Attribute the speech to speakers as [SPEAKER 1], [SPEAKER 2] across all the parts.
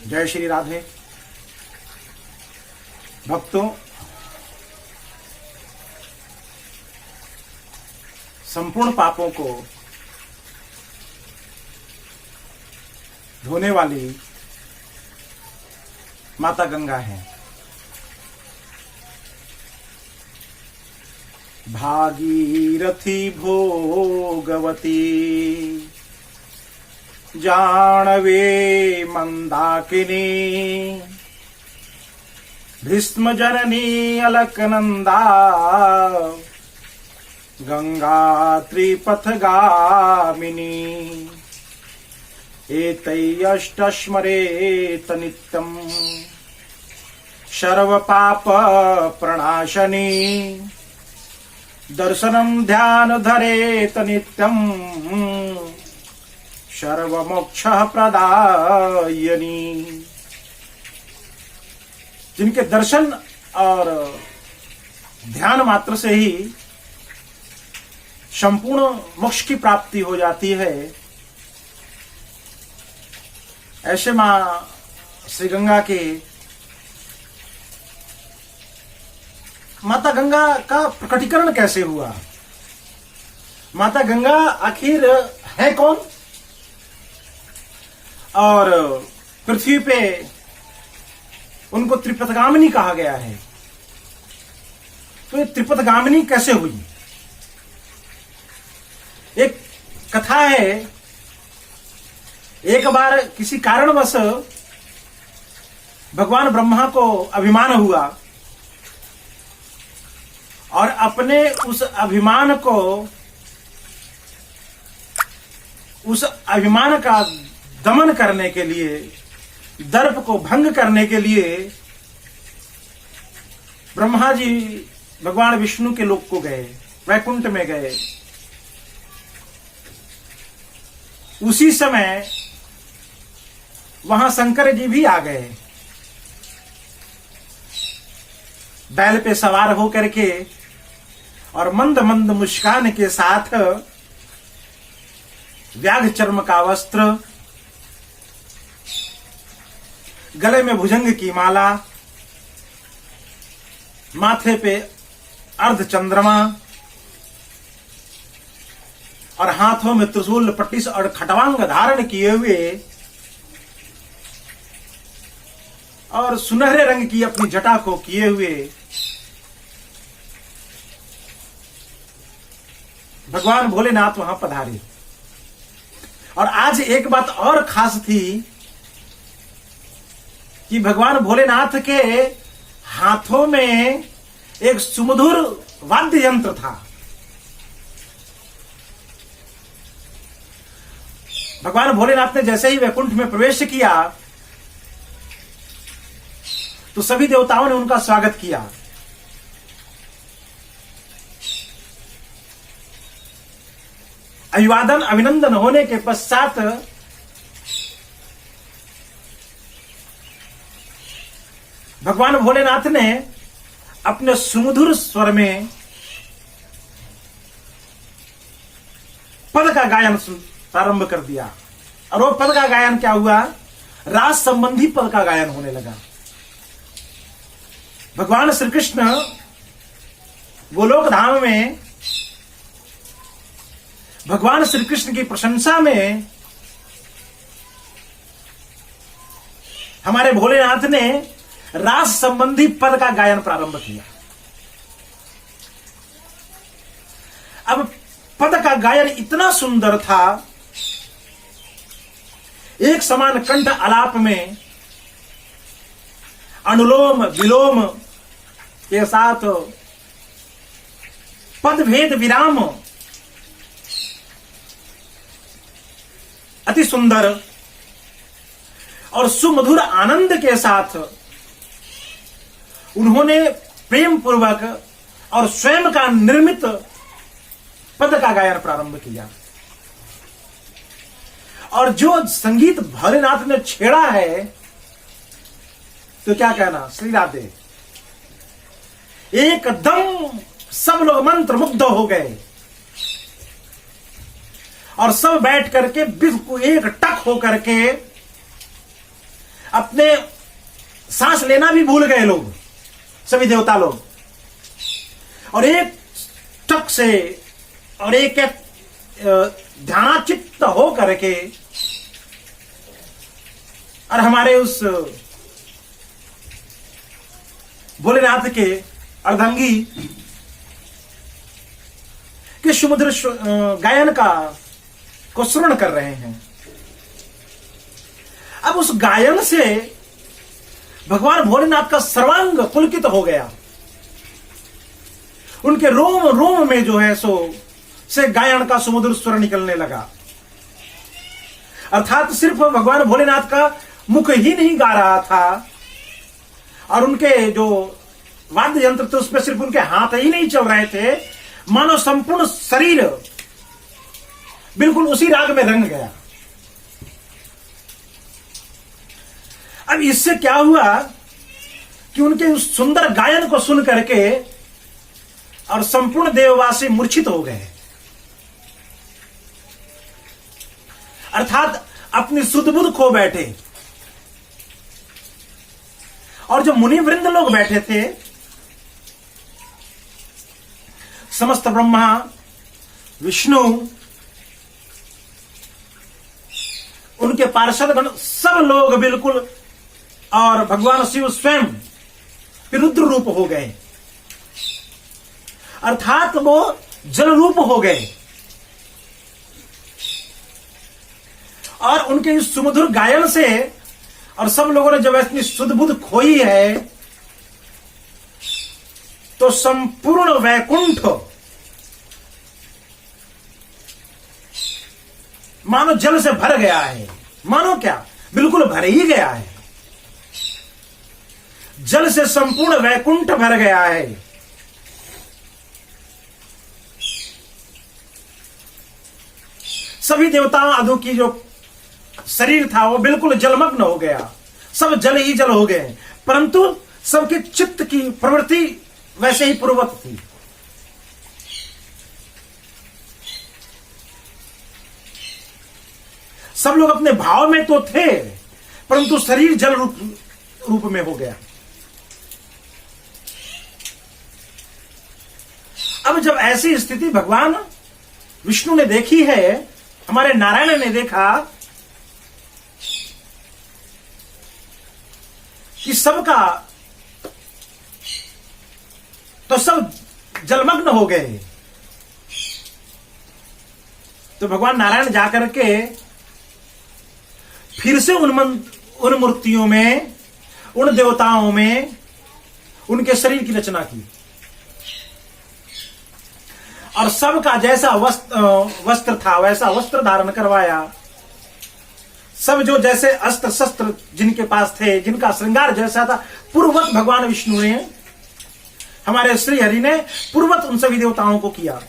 [SPEAKER 1] जय श्री राधे। भक्तों, संपूर्ण पापों को धोने वाली माता गंगा है। भागीरथी भोगवती जानवे मंदाकिनी भीष्म जननी अलकनंदा गंगा त्रिपथगामिनी एतैयष्टस्मरेत नित्यं सर्वपाप प्रणाशनी दर्शनं ध्यान धरेत नित्यं सर्वमोक्ष प्रदायिनी। जिनके दर्शन और ध्यान मात्र से ही संपूर्ण मोक्ष की प्राप्ति हो जाती है, ऐसे मां श्री गंगा के माता गंगा का प्रकटीकरण कैसे हुआ? माता गंगा आखिर है कौन? और पृथ्वी पे उनको त्रिपथगामिनी कहा गया है, तो ये त्रिपथगामिनी कैसे हुई? एक कथा है, एक बार किसी कारणवश भगवान ब्रह्मा को अभिमान हुआ और अपने उस अभिमान का दमन करने के लिए, दर्प को भंग करने के लिए ब्रह्मा जी भगवान विष्णु के लोक को गए, वैकुंठ में गए। उसी समय वहां शंकर जी भी आ गए, बैल पे सवार होकर के और मंद मंद मुस्कान के साथ व्याघ्र चर्म का वस्त्र, गले में भुजंग की माला, माथे पे अर्ध चंद्रमा और हाथों में त्रिशूल पट्टिस और खटवांग धारण किए हुए और सुनहरे रंग की अपनी जटा को किए हुए भगवान भोलेनाथ वहां पधारे। और आज एक बात और खास थी कि भगवान भोलेनाथ के हाथों में एक सुमधुर वाद्य यंत्र था। भगवान भोलेनाथ ने जैसे ही वैकुंठ में प्रवेश किया तो सभी देवताओं ने उनका स्वागत किया। अभिवादन अभिनंदन होने के पश्चात भगवान भोलेनाथ ने अपने सुमधुर स्वर में पद का गायन प्रारंभ कर दिया। और वो पद का गायन क्या हुआ? रास संबंधी पद का गायन होने लगा। भगवान श्री कृष्ण गोलोक धाम में भगवान श्री कृष्ण की प्रशंसा में हमारे भोलेनाथ ने रास संबंधी पद का गायन प्रारंभ किया। अब पद का गायन इतना सुंदर था, एक समान कंठ आलाप में अनुलोम विलोम के साथ पद भेद विराम अति सुंदर और सुमधुर आनंद के साथ उन्होंने प्रेम पूर्वक और स्वयं का निर्मित पद का गायन प्रारंभ किया। और जो संगीत भोलेनाथ ने छेड़ा है, तो क्या कहना, श्री राधे। एकदम सब लोग मंत्र मुग्ध हो गए और सब बैठ करके बिल्कुल एक टक हो करके अपने सांस लेना भी भूल गए लोग, सभी देवता लोग, और एक टक से और एक ध्यानाचित्त हो करके और हमारे उस भोलेनाथ के अर्धांगी के सुमधुर गायन को श्रवण कर रहे हैं। अब उस गायन से भगवान भोलेनाथ का सर्वांग पुलकित हो गया। उनके रोम रोम में जो है सो से गायन का सुमधुर स्वर निकलने लगा। अर्थात सिर्फ भगवान भोलेनाथ का मुख ही नहीं गा रहा था, और उनके जो वाद्य यंत्र थे उसमें सिर्फ उनके हाथ ही नहीं चल रहे थे, मानो संपूर्ण शरीर बिल्कुल उसी राग में रंग गया। अब इससे क्या हुआ कि उनके उस सुंदर गायन को सुन करके और संपूर्ण देववासी मूर्छित हो गए, अर्थात अपनी सुध बुध खो बैठे। और जो मुनि वृंद लोग बैठे थे, समस्त ब्रह्मा विष्णु उनके पार्षदगण सब लोग बिल्कुल, और भगवान शिव स्वयं फिर रुद्र रूप हो गए, अर्थात वो जल रूप हो गए। और उनके इस सुमधुर गायन से और सब लोगों ने जब अपनी सुध बुध खोई है तो संपूर्ण वैकुंठ मानो जल से भर गया है। मानो क्या, बिल्कुल भर ही गया है। जल से संपूर्ण वैकुंठ भर गया है। सभी देवताओं आदि की जो शरीर था वो बिल्कुल जलमग्न हो गया, सब जल ही जल हो गए, परंतु सबके चित्त की प्रवृत्ति वैसे ही पूर्ववत थी। सब लोग अपने भाव में तो थे, परंतु शरीर जल रूप में हो गया। अब जब ऐसी स्थिति भगवान विष्णु ने देखी है, हमारे नारायण ने देखा कि सबका तो सब जलमग्न हो गए, तो भगवान नारायण जाकर के फिर से उन मूर्तियों में, उन देवताओं में उनके शरीर की रचना की, और सबका जैसा वस्त्र था वैसा वस्त्र धारण करवाया। सब जो जैसे अस्त्र शस्त्र जिनके पास थे, जिनका श्रृंगार जैसा था, पूर्ववत भगवान विष्णु ने, हमारे श्री हरि ने पूर्ववत उन सभी देवताओं को किया।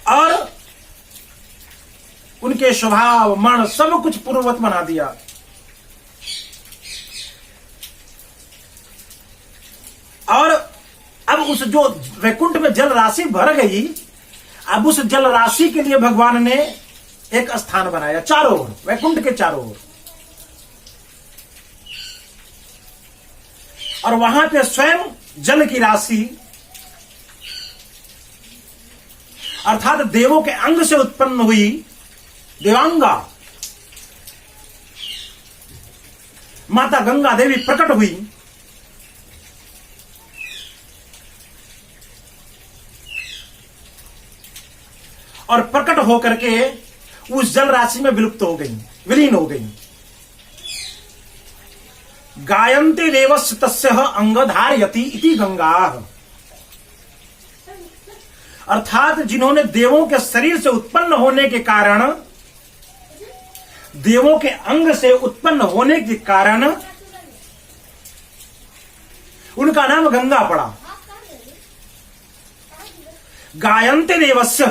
[SPEAKER 1] और उनके स्वभाव मण सब कुछ पूर्ववत बना दिया। और अब उस जो वैकुंठ में जल राशि भर गई, अब उस जल राशि के लिए भगवान ने एक स्थान बनाया चारों ओर, वैकुंठ के चारों ओर, और वहां पे स्वयं जल की राशि अर्थात देवों के अंग से उत्पन्न हुई देवांगा माता गंगा देवी प्रकट हुई। और प्रकट होकर के उस जल राशि में विलुप्त हो गई, विलीन हो गई। गायन्ते देवस्य तस्य अंग धारयति इति गंगा, अर्थात जिन्होंने देवों के शरीर से उत्पन्न होने के कारण, देवों के अंग से उत्पन्न होने के कारण उनका नाम गंगा पड़ा। गायन्ते देवस्य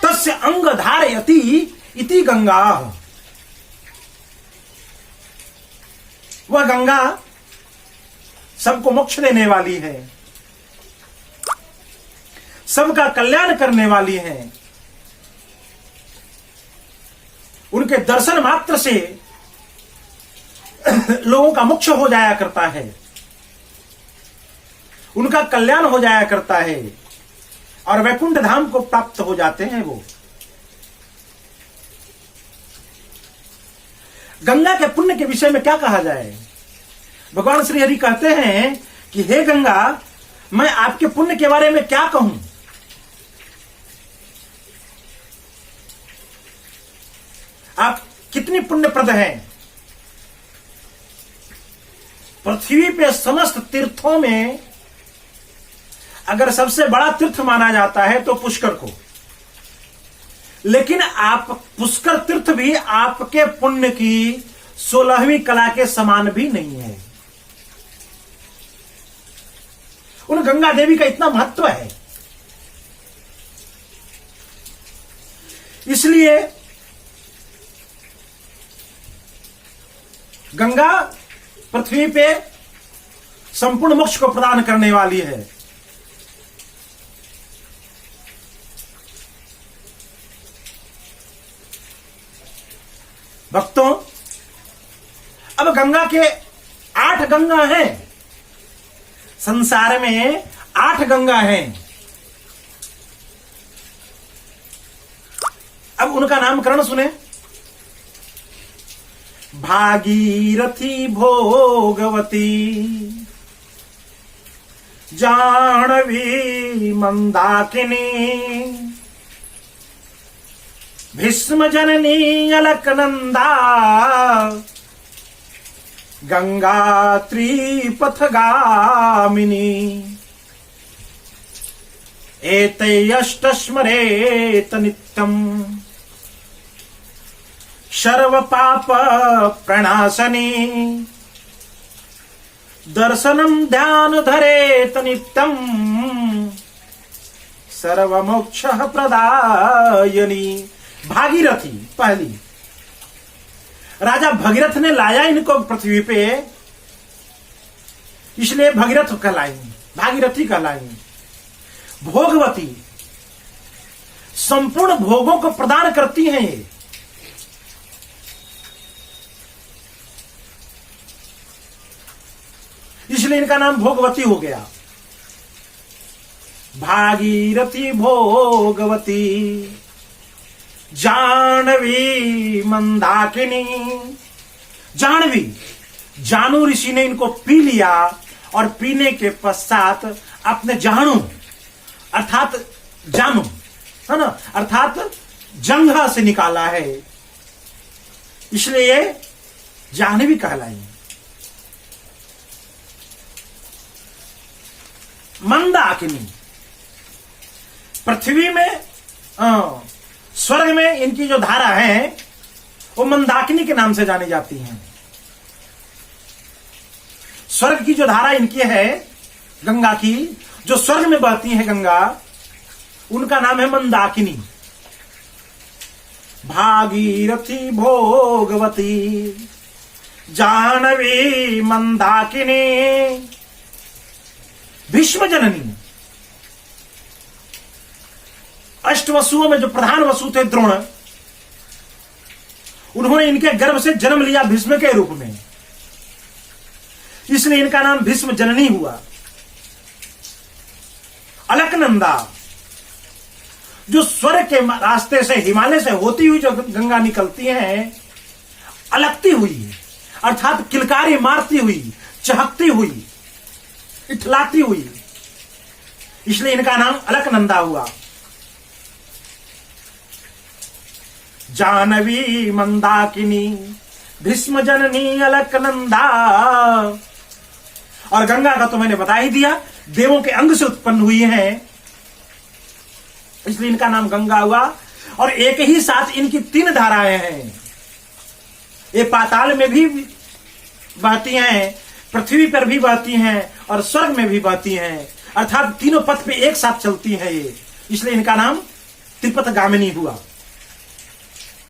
[SPEAKER 1] तस्य अंग धारयति इति गंगा, वह गंगा सबको मोक्ष देने वाली है, सबका कल्याण करने वाली है। उनके दर्शन मात्र से लोगों का मोक्ष हो जाया करता है, उनका कल्याण हो जाया करता है और वैकुंठ धाम को प्राप्त हो जाते हैं वो। गंगा के पुण्य के विषय में क्या कहा जाए? भगवान श्री हरि कहते हैं कि हे गंगा, मैं आपके पुण्य के बारे में क्या कहूं? आप कितनी पुण्यप्रद हैं। पृथ्वी पे समस्त तीर्थों में अगर सबसे बड़ा तीर्थ माना जाता है तो पुष्कर को, लेकिन आप पुष्कर तीर्थ भी आपके पुण्य की 16वीं कला के समान भी नहीं है। उन गंगा देवी का इतना महत्व है। इसलिए गंगा पृथ्वी पे संपूर्ण मोक्ष को प्रदान करने वाली है। भक्तों, अब गंगा के 8 गंगा हैं। संसार में 8 गंगा हैं। अब उनका नामकरण सुने। भागीरथी, भोगवती, जाह्नवी, मंदाकिनी, भीष्म जननी, अलकनंदा, गंगा त्रिपथगामिनी। एतैष्ट स्मरेत नित्यम् सर्व पाप प्रणाशनी। दर्शनम ध्यान धरेत नित्यम् सर्व मोक्ष प्रदायनी। भागीरथी पहली, राजा भगीरथ ने लाया इनको पृथ्वी पे, इसलिए भगीरथ कहलाई, भागीरथी कहलाई। भोगवती, संपूर्ण भोगों को प्रदान करती हैं ये। इसलिए इनका नाम भोगवती हो गया। भागीरथी, भोगवती, जाह्नवी, मंदाकिनी। जाह्नवी, जानू ऋषि ने इनको पी लिया और पीने के पश्चात अपने जाणु अर्थात जानू, है ना, अर्थात जंघा से निकाला है, इसलिए जाह्नवी कहलाई। मंदाकिनी, पृथ्वी में स्वर्ग में इनकी जो धारा है वो मंदाकिनी के नाम से जानी जाती है। स्वर्ग की जो धारा इनकी है गंगा की, जो स्वर्ग में बहती है गंगा, उनका नाम है मंदाकिनी। भागीरथी, भोगवती, जाह्नवी, मंदाकिनी। भीष्म जननी, अष्ट वसुओं में जो प्रधान वसु थे द्रोण, उन्होंने इनके गर्भ से जन्म लिया भीष्म के रूप में, इसलिए इनका नाम भीष्म जननी हुआ। अलकनंदा, जो स्वर्ग के रास्ते से हिमालय से होती हुई जो गंगा निकलती है, अलकती हुई अर्थात किलकारी मारती हुई, चहकती हुई, इठलाती हुई, इसलिए इनका नाम अलकनंदा हुआ। जाह्नवी, मंदाकिनी, भीष्म जननी, अलकनंदा। और गंगा का तो मैंने बता ही दिया, देवों के अंग से उत्पन्न हुई है, इसलिए इनका नाम गंगा हुआ। और एक ही साथ इनकी 3 धाराएं हैं। ये पाताल में भी बहती हैं, पृथ्वी पर भी बहती हैं और स्वर्ग में भी बहती हैं, अर्थात तीनों पथ पे एक साथ चलती हैं ये, इसलिए इनका नाम त्रिपथगामिनी हुआ।